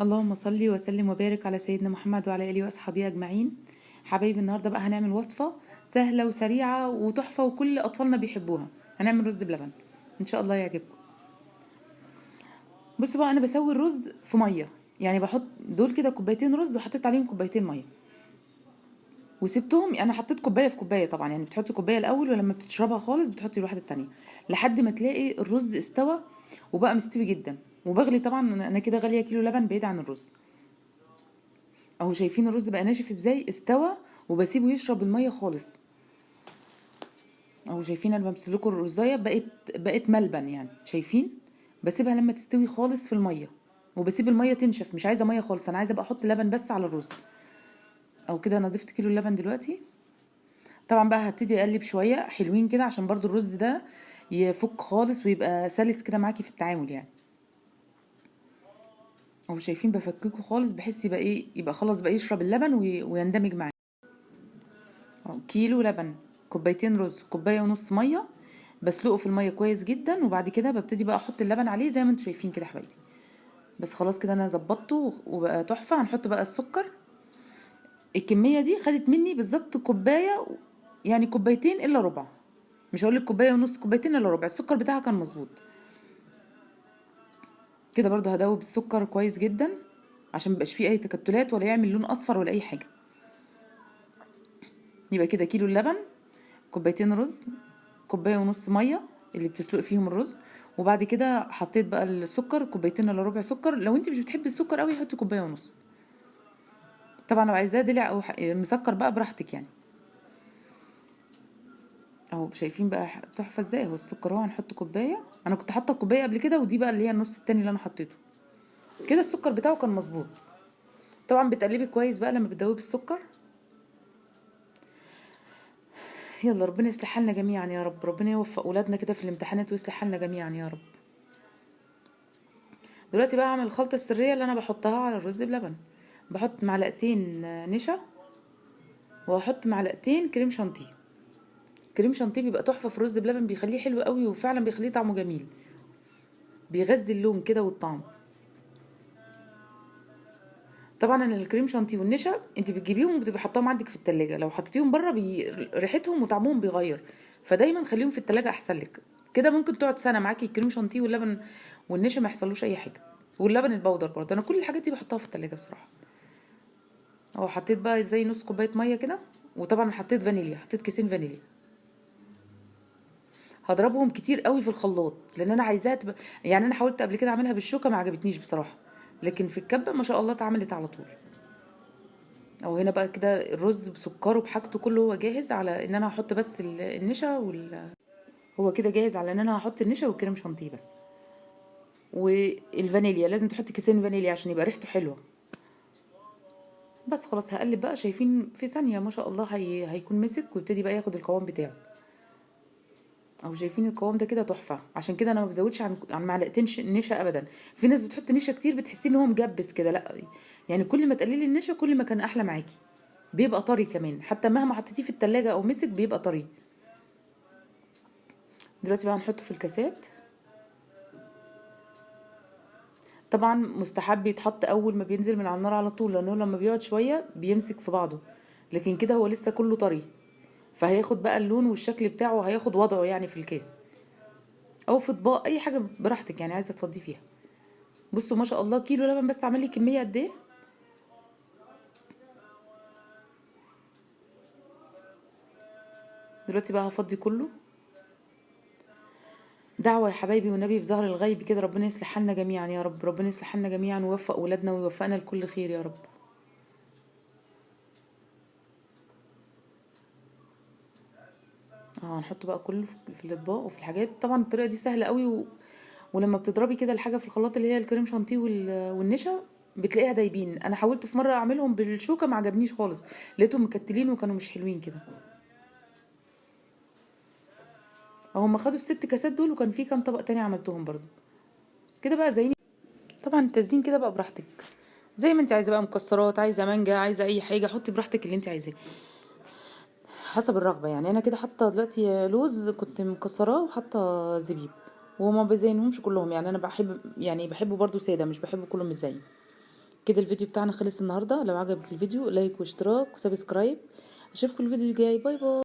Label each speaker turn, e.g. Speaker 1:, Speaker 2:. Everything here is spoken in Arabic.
Speaker 1: اللهم صل وسلم وبارك على سيدنا محمد وعلى اله واصحابه اجمعين. حبايبي النهارده بقى هنعمل وصفه سهله وسريعه وتحفه وكل اطفالنا بيحبوها. هنعمل رز بلبن، ان شاء الله يعجبكم. بصوا بقى، انا بسوي الرز في ميه، يعني بحط دول كده كوبايتين رز وحطيت عليهم كوبايتين ميه وسبتهم. انا حطيت كوبايه في كوبايه طبعا، يعني بتحطي كوبايه الاول ولما بتشربها خالص بتحطي الواحده التانية لحد ما تلاقي الرز استوى وبقى مستوي جدا. وبغلي طبعا، انا كده غاليه كيلو لبن بعيد عن الرز. اهو شايفين الرز بقى ناشف ازاي، استوى وبسيبه يشرب الميه خالص. اهو شايفين انا بمسلكوا الرزايه بقت ملبن، يعني شايفين. بسيبها لما تستوي خالص في الميه وبسيب الميه تنشف، مش عايزه ميه خالص، انا عايزه بقى احط لبن بس على الرز. او كده انا ضفت كيلو اللبن دلوقتي. طبعا بقى هبتدي اقلب شويه حلوين كده عشان برضو الرز ده يفك خالص ويبقى سلس كده معاكي في التعامل يعني. اهو شايفين بفككه خالص بحيث يبقى ايه، يبقى خلاص بقى يشرب اللبن ويندمج معاه. اهو كيلو لبن، كوبايتين رز، كوبايه ونص ميه، بسلقه في الميه كويس جدا وبعد كده ببتدي بقى احط اللبن عليه زي ما انتم شايفين كده يا حبايبي. بس خلاص كده انا ظبطته وبقى تحفه. هنحط بقى السكر. الكميه دي خدت مني بالظبط كوبايه، يعني كوبايتين الا ربع. مش هقول لك كوبايه ونص، كوبايتين الا ربع. السكر بتاعها كان مظبوط كده. برضو هدوب السكر كويس جدا عشان ميبقاش فيه اي تكتلات ولا يعمل لون اصفر ولا اي حاجه. يبقى كده كيلو اللبن، كوبايتين رز، كوبايه ونص ميه اللي بتسلق فيهم الرز. وبعد كده حطيت بقى السكر كوبايتين الا ربع سكر. لو انت مش بتحبي السكر قوي حطي كوبايه ونص. طبعا لو عايزاه دلع او مسكر بقى براحتك يعني. اهو شايفين بقى تحفه ازاي. اهو السكر اهو هنحط كوبايه، انا كنت حاطه كوبايه قبل كده ودي بقى اللي هي النص التاني اللي انا حطيته. كده السكر بتاعه كان مظبوط. طبعا بتقلبي كويس بقى لما بتدوبي السكر. يلا ربنا يصلح حالنا جميعا يا رب، ربنا يوفق ولادنا كده في الامتحانات ويصلح حالنا جميعا يا رب. دلوقتي بقى هعمل الخلطه السريه اللي انا بحطها على الرز بلبن. بحط معلقتين نشا وهحط معلقتين كريم شانتيه. كريم شانتيه بيبقى تحفه في الرز بلبن، بيخليه حلو قوي وفعلا بيخليه طعمه جميل، بيغذي اللون كده والطعم. طبعا انا الكريم شانتيه والنشا انت بتجيبيهم وبتبقي حطاهم عندك في التلاجة، لو حطيتيهم بره ريحتهم وطعمهم بيغير. فدايما خليهم في التلاجة احسن لك. كده ممكن تقعد سنه معاكي الكريم شانتيه واللبن والنشا ما يحصلوش اي حاجه. واللبن البودر برضه انا كل الحاجات دي بحطها في التلاجة بصراحه. اهو حطيت بقى زي نص كوبايه ميه كده. وطبعا حطيت فانيليا، حطيت كيسين فانيليا. هضربهم كتير قوي في الخلاط لان انا عايزاها تبقى، يعني انا حاولت قبل كده اعملها بالشوكه ما عجبتنيش بصراحه، لكن في الكبه ما شاء الله اتعملت على طول. او هنا بقى كده الرز بسكره بحاجته كله هو جاهز على ان انا هحط بس النشا هو كده جاهز على ان انا هحط النشا والكريم شانتيه بس. والفانيليا لازم تحطي كيسين فانيليا عشان يبقى ريحته حلوه. بس خلاص هقلب بقى، شايفين في ثانيه ما شاء الله هيكون مسك ويبتدي بقى ياخد القوام بتاعه. او شايفين القوام ده كده تحفه. عشان كده انا ما بزودش عن معلقتين نشا ابدا. في ناس بتحط نشا كتير بتحسي ان هو مجبس كده، لا. يعني كل ما تقللي النشا كل ما كان احلى معاكي. بيبقى طري كمان، حتى مهما حطيتيه في التلاجة او مسك بيبقى طري. دلوقتي بقى هنحطه في الكاسات. طبعا مستحب يتحط اول ما بينزل من على النار على طول، لانه لما بيقعد شويه بيمسك في بعضه. لكن كده هو لسه كله طري، فهياخد بقى اللون والشكل بتاعه، هياخد وضعه يعني في الكاس او في اطباق اي حاجه براحتك يعني عايزه تفضي فيها. بصوا ما شاء الله كيلو لبن بس عمل لي كميه قد ايه. دلوقتي بقى هفضي كله. دعوة يا حبايبي والنبي في ظهر الغيب كده، ربنا يصلح حالنا جميعا يا رب، ربنا يصلح حالنا جميعا ويوفق ولادنا ويوفقنا لكل خير يا رب. اه هنحط بقى كله في الاطباق وفي الحاجات. طبعا الطريقه دي سهله قوي ولما بتضربي كده الحاجه في الخلاط اللي هي الكريم شانتيه والنشا بتلاقيها دايبين. انا حاولت في مره اعملهم بالشوكه ما عجبنيش خالص، لقيتهم مكتلين وكانوا مش حلوين كده. هم خدوا الست كاسات دول وكان في كام طبق تاني عملتهم برضو كده بقى زيني. طبعا التزيين كده بقى براحتك زي ما انت عايزه بقى، مكسرات، عايزه مانجا، عايزه اي حاجه حطي براحتك اللي انت عايزاه حسب الرغبه. يعني انا كده حاطه دلوقتي لوز كنت مكسراه وحاطه زبيب، وما بزينهمش كلهم. يعني انا بحب، يعني بحبه برضو ساده، مش بحبه كله متزين. كده الفيديو بتاعنا خلص النهارده. لو عجبك الفيديو لايك واشتراك وسبسكرايب. اشوفكم الفيديو الجاي. باي باي.